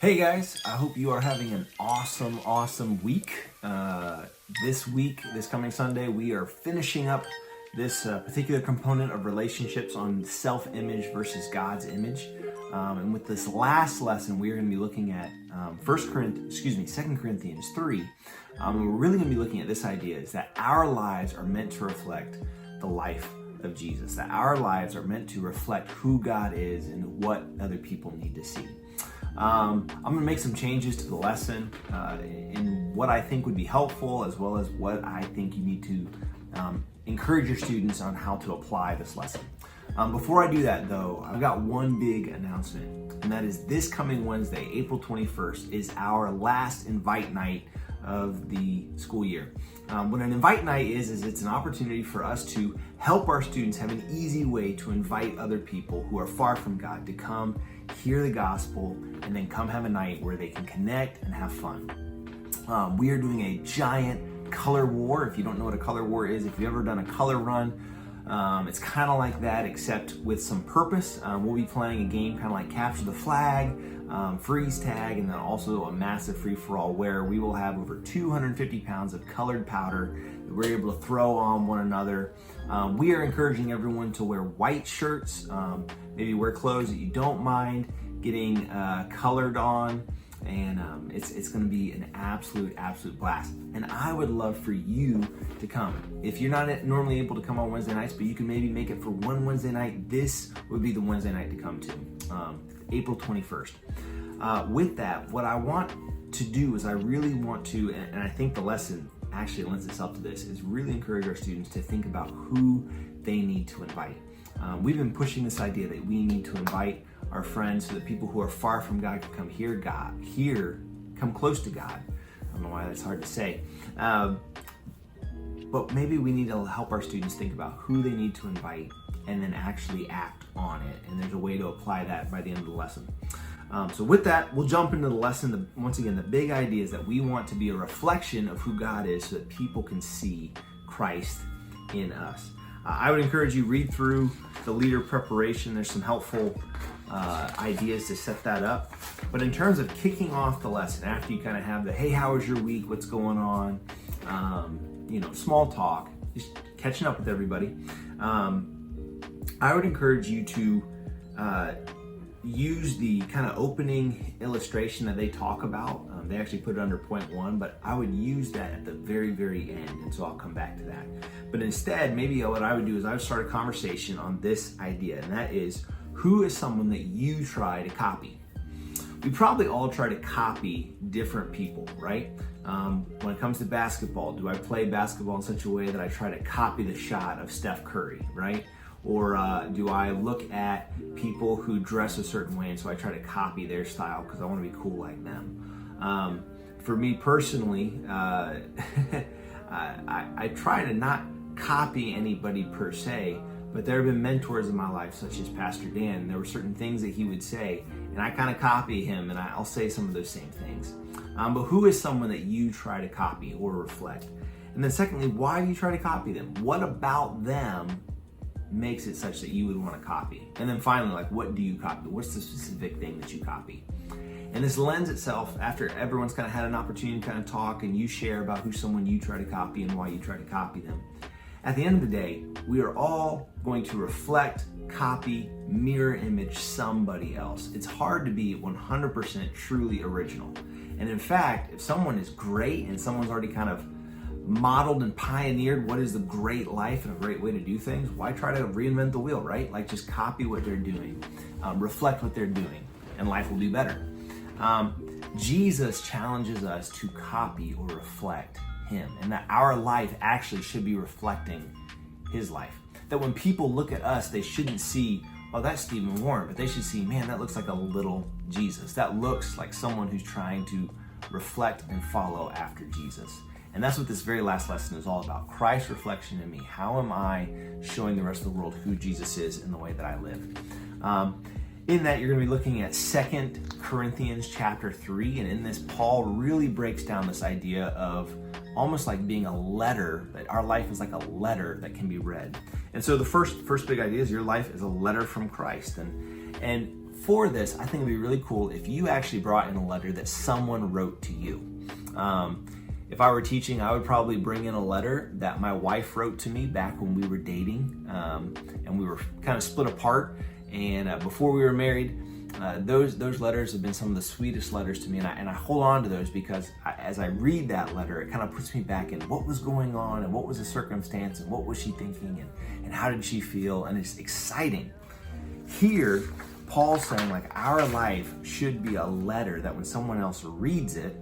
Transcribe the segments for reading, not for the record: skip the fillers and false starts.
Hey guys, I hope you are having an awesome week. This coming Sunday, we are finishing up this particular component of relationships on self-image versus God's image. And with this last lesson, we are going to be looking at 2 Corinthians 3. We're really going to be looking at this idea is that our lives are meant to reflect the life of Jesus, that our lives are meant to reflect who God is and what other people need to see. I'm going to make some changes to the lesson in what I think would be helpful, as well as what I think you need to encourage your students on how to apply this lesson. Before I do that, though, I've got one big announcement, and that is this coming Wednesday, April 21st, is our last invite night of the school year. What an invite night is it's an opportunity for us to help our students have an easy way to invite other people who are far from God to come hear the gospel and then come have a night where they can connect and have fun. We are doing a giant color war. If you don't know what a color war is, if you've ever done a color run, it's kind of like that, except with some purpose. We'll be playing a game kind of like Capture the Flag, freeze tag, and then also a massive free-for-all where we will have over 250 pounds of colored powder that we're able to throw on one another. We are encouraging everyone to wear white shirts, maybe wear clothes that you don't mind getting colored on, and it's going to be an absolute blast. And I would love for you to come. If you're not normally able to come on Wednesday nights, but you can maybe make it for one Wednesday night, this would be the Wednesday night to come to, April 21st. With that, what I want to do is I really want to, and I think the lesson actually lends itself to this, is really encourage our students to think about who they need to invite. We've been pushing this idea that we need to invite our friends so that people who are far from God can come come close to God. I don't know why that's hard to say. But maybe we need to help our students think about who they need to invite and then actually act on it. And there's a way to apply that by the end of the lesson. So with that, we'll jump into the lesson. Once again, the big idea is that we want to be a reflection of who God is so that people can see Christ in us. I would encourage you read through the leader preparation. There's some helpful ideas to set that up. But in terms of kicking off the lesson, after you kind of have the, hey, how was your week? What's going on? Small talk, just catching up with everybody. I would encourage you to use the kind of opening illustration that they talk about. They actually put it under point 1, but I would use that at the very end, and so I'll come back to that. But instead, maybe what I would do is I would start a conversation on this idea, and that is, who is someone that you try to copy? We probably all try to copy different people, right? When it comes to basketball, do I play basketball in such a way that I try to copy the shot of Steph Curry, right? Or do I look at people who dress a certain way and so I try to copy their style because I want to be cool like them? For me personally, I try to not copy anybody per se, but there have been mentors in my life, such as Pastor Dan. There were certain things that he would say, and I kind of copy him, and I'll say some of those same things. But who is someone that you try to copy or reflect? And then secondly, why do you try to copy them? What about them makes it such that you would want to copy? And then finally, what do you copy? What's the specific thing that you copy? And this lends itself, after everyone's kind of had an opportunity to kind of talk and you share about who's someone you try to copy and why you try to copy them. At the end of the day, we are all going to reflect, copy, mirror image somebody else. It's hard to be 100% truly original. And in fact, if someone is great and someone's already kind of modeled and pioneered what is the great life and a great way to do things, why try to reinvent the wheel, right? Just copy what they're doing, reflect what they're doing, and life will be better. Jesus challenges us to copy or reflect him, and that our life actually should be reflecting his life. That when people look at us, they shouldn't see, oh, that's Stephen Warren, but they should see, man, that looks like a little Jesus. That looks like someone who's trying to reflect and follow after Jesus. And that's what this very last lesson is all about. Christ's reflection in me. How am I showing the rest of the world who Jesus is in the way that I live? In that, you're going to be looking at 2 Corinthians chapter 3. And in this, Paul really breaks down this idea of almost like being a letter, that our life is like a letter that can be read. And so the first big idea is your life is a letter from Christ. And for this, I think it'd be really cool if you actually brought in a letter that someone wrote to you. If I were teaching, I would probably bring in a letter that my wife wrote to me back when we were dating, and we were kind of split apart. And before we were married, those letters have been some of the sweetest letters to me, and I hold on to those because as I read that letter, it kind of puts me back in what was going on and what was the circumstance and what was she thinking and how did she feel, and it's exciting. Here, Paul's saying like our life should be a letter that when someone else reads it,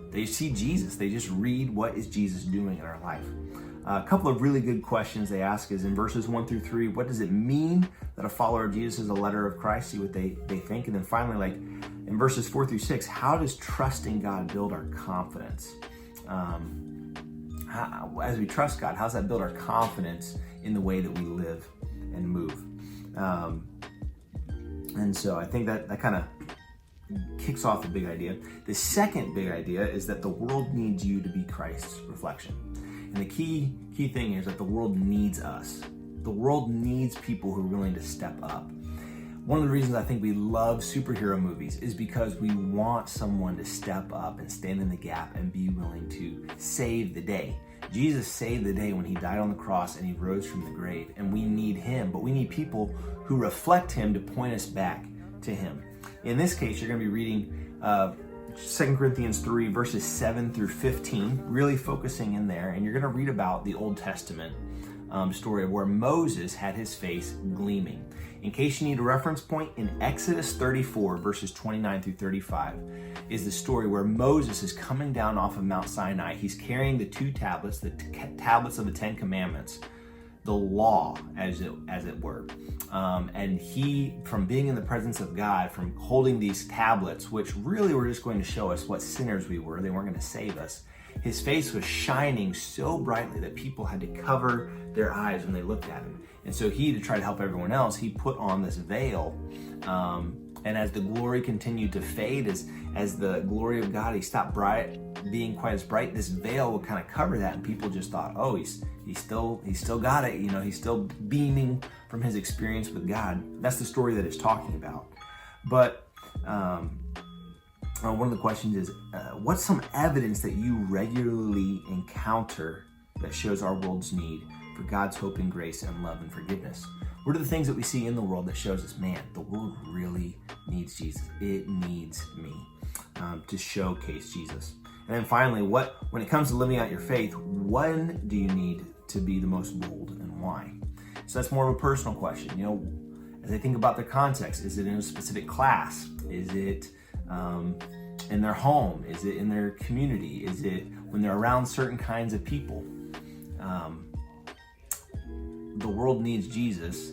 they see Jesus. They just read what is Jesus doing in our life. A couple of really good questions they ask is in verses 1 through 3, what does it mean that a follower of Jesus is a letter of Christ? See what they think. And then finally, like in verses 4 through 6, how does trusting God build our confidence? As we trust God, how does that build our confidence in the way that we live and move? And so I think that kind of kicks off a big idea. The second big idea is that the world needs you to be Christ's reflection. And the key thing is that the world needs us. The world needs people who are willing to step up. One of the reasons I think we love superhero movies is because we want someone to step up and stand in the gap and be willing to save the day. Jesus saved the day when he died on the cross and he rose from the grave, and we need him, but we need people who reflect him to point us back to him. In this case, you're going to be reading 2 Corinthians 3 verses 7 through 15, really focusing in there, and you're going to read about the Old Testament story where Moses had his face gleaming. In case you need a reference point, in Exodus 34 verses 29 through 35 is the story where Moses is coming down off of Mount Sinai. He's carrying the two tablets, the tablets of the Ten Commandments, the law as it were. And he, from being in the presence of God, from holding these tablets, which really were just going to show us what sinners we were, they weren't going to save us, his face was shining so brightly that people had to cover their eyes when they looked at him. And so he, to try to help everyone else, he put on this veil. And as the glory continued to fade, as the glory of God, he stopped being quite as bright, this veil would kind of cover that, and people just thought, oh, he's still got it, he's still beaming from his experience with God. That's the story that it's talking about. But one of the questions is, what's some evidence that you regularly encounter that shows our world's need for God's hope and grace and love and forgiveness? What are the things that we see in the world that shows us, man, the world really needs Jesus. It needs me to showcase Jesus. And then finally, when it comes to living out your faith, when do you need to be the most bold and why? So that's more of a personal question. As I think about the context, is it in a specific class? Is it in their home? Is it in their community? Is it when they're around certain kinds of people? The world needs Jesus.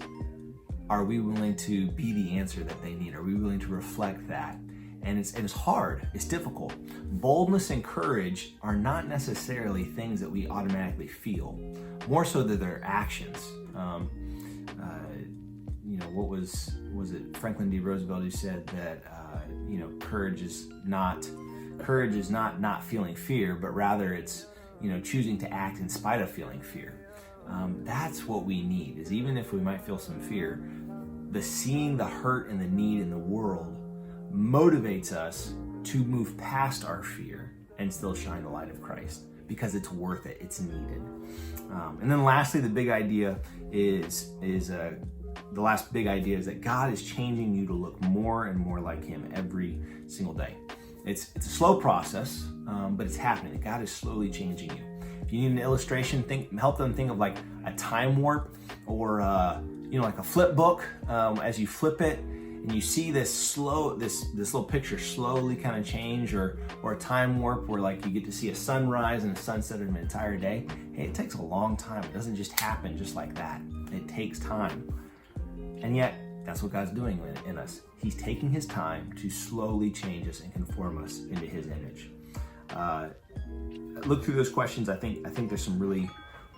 Are we willing to be the answer that they need? Are we willing to reflect that? And it's hard. It's difficult. Boldness and courage are not necessarily things that we automatically feel. More so that they're actions. What was it Franklin D. Roosevelt who said that courage is not feeling fear, but rather it's choosing to act in spite of feeling fear. That's what we need, is even if we might feel some fear, the seeing the hurt and the need in the world motivates us to move past our fear and still shine the light of Christ, because it's worth it, it's needed. And then lastly, the big idea is the last big idea is that God is changing you to look more and more like him every single day. It's a slow process, but it's happening. God is slowly changing you. If you need an illustration, help them think of like a time warp, or like a flip book. As you flip it and you see this little picture slowly kind of change, or a time warp where like you get to see a sunrise and a sunset in an entire day. Hey, it takes a long time. It doesn't just happen just like that. It takes time. And yet, that's what God's doing in us. He's taking his time to slowly change us and conform us into his image. Look through those questions. I think there's some really,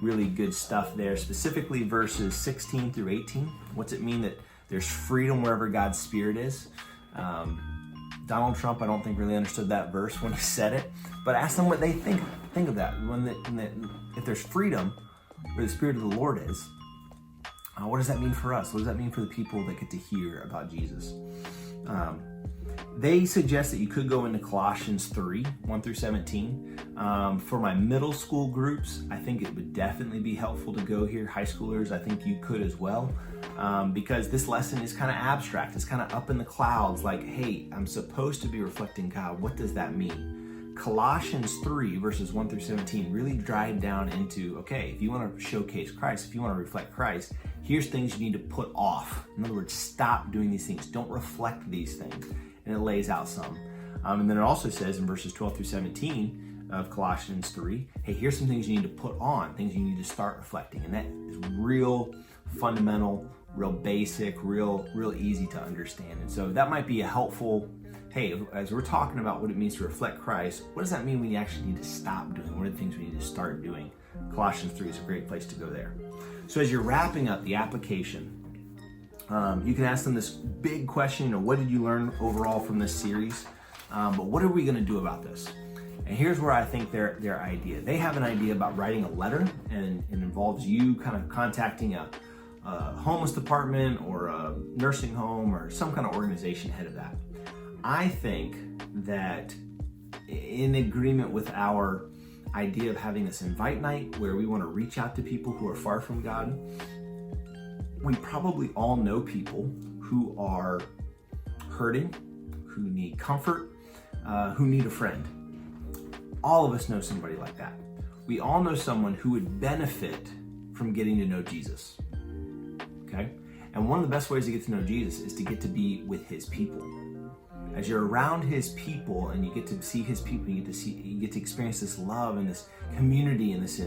really good stuff there. Specifically, verses 16 through 18. What's it mean that there's freedom wherever God's Spirit is? Donald Trump, I don't think really understood that verse when he said it. But ask them what they think of that. If there's freedom where the Spirit of the Lord is, What does that mean for us? What does that mean for the people that get to hear about Jesus? They suggest that you could go into Colossians 3, 1 through 17. For my middle school groups, I think it would definitely be helpful to go here. High schoolers, I think you could as well, because this lesson is kind of abstract. It's kind of up in the clouds, like, hey, I'm supposed to be reflecting God. What does that mean? Colossians 3, verses 1 through 17 really drive down into, okay, if you want to showcase Christ, if you want to reflect Christ, here's things you need to put off. In other words, stop doing these things. Don't reflect these things. And it lays out some. And then it also says in verses 12 through 17 of Colossians 3, hey, here's some things you need to put on, things you need to start reflecting. And that is real fundamental, real basic, real easy to understand. And so that might be a helpful, hey, as we're talking about what it means to reflect Christ, what does that mean we actually need to stop doing? What are the things we need to start doing? Colossians 3 is a great place to go there. So as you're wrapping up the application, you can ask them this big question, what did you learn overall from this series? But what are we going to do about this? And here's where I think their idea. They have an idea about writing a letter, and it involves you kind of contacting a homeless department or a nursing home or some kind of organization head of that. I think that in agreement with our idea of having this invite night where we want to reach out to people who are far from God, we probably all know people who are hurting, who need comfort, who need a friend. All of us know somebody like that. We all know someone who would benefit from getting to know Jesus, okay? And one of the best ways to get to know Jesus is to get to be with his people. As you're around his people and you get to see his people, you get to experience this love and this community and this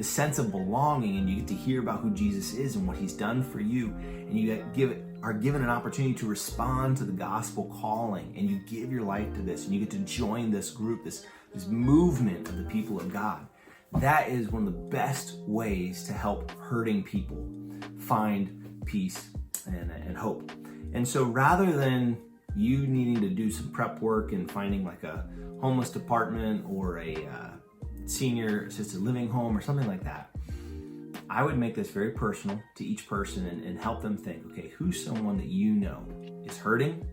sense of belonging, and you get to hear about who Jesus is and what he's done for you, and you are given an opportunity to respond to the gospel calling, and you give your life to this, and you get to join this group, this movement of the people of God. That is one of the best ways to help hurting people find peace and hope. And so rather than you needing to do some prep work and finding like a homeless department or a senior assisted living home or something like that, I would make this very personal to each person and help them think, okay, who's someone that you know is hurting,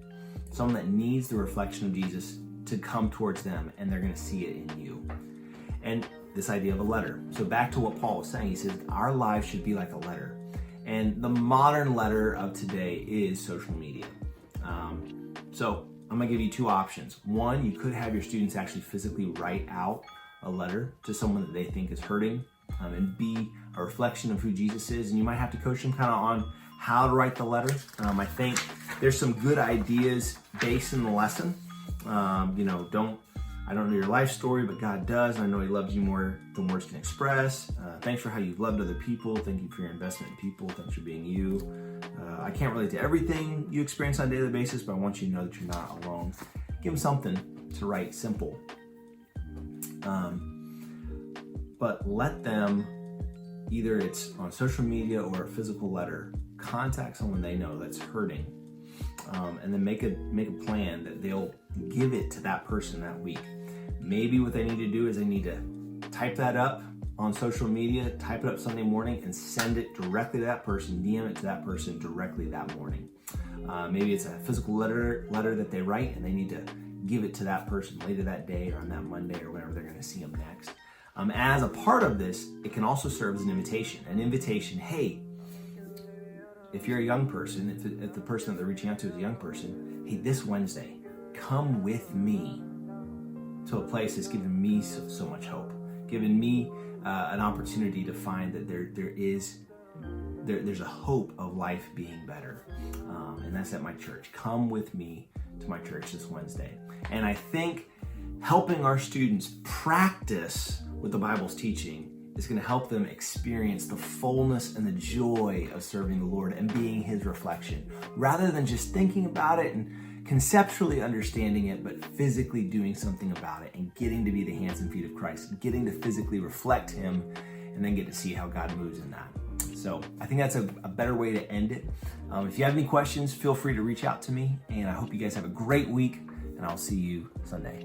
someone that needs the reflection of Jesus to come towards them, and they're going to see it in you. And this idea of a letter. So back to what Paul was saying, he says our lives should be like a letter. And the modern letter of today is social media. So I'm gonna give you two options. One, you could have your students actually physically write out a letter to someone that they think is hurting, and be a reflection of who Jesus is. And you might have to coach them kind of on how to write the letter. I think there's some good ideas based in the lesson. I don't know your life story, but God does. I know he loves you more than words can express. Thanks for how you've loved other people. Thank you for your investment in people. Thanks for being you. I can't relate to everything you experience on a daily basis, but I want you to know that you're not alone. Give them something to write, simple. But let them, either it's on social media or a physical letter, contact someone they know that's hurting, and then make a plan that they'll give it to that person that week. Maybe what they need to do is they need to type that up on social media, type it up Sunday morning, and send it directly to that person, DM it to that person directly that morning. Maybe it's a physical letter that they write, and they need to give it to that person later that day or on that Monday or whenever they're going to see them next. As a part of this, it can also serve as an invitation. Hey, if you're a young person, if the person that they're reaching out to is a young person, hey, this Wednesday, come with me to a place that's given me so much hope, given me an opportunity to find that there's a hope of life being better, and that's at my church. Come with me to my church this Wednesday. And I think helping our students practice what the Bible's teaching is going to help them experience the fullness and the joy of serving the Lord and being his reflection, rather than just thinking about it and conceptually understanding it, but physically doing something about it and getting to be the hands and feet of Christ, getting to physically reflect him, and then get to see how God moves in that. So I think that's a better way to end it. If you have any questions, feel free to reach out to me, and I hope you guys have a great week, and I'll see you Sunday.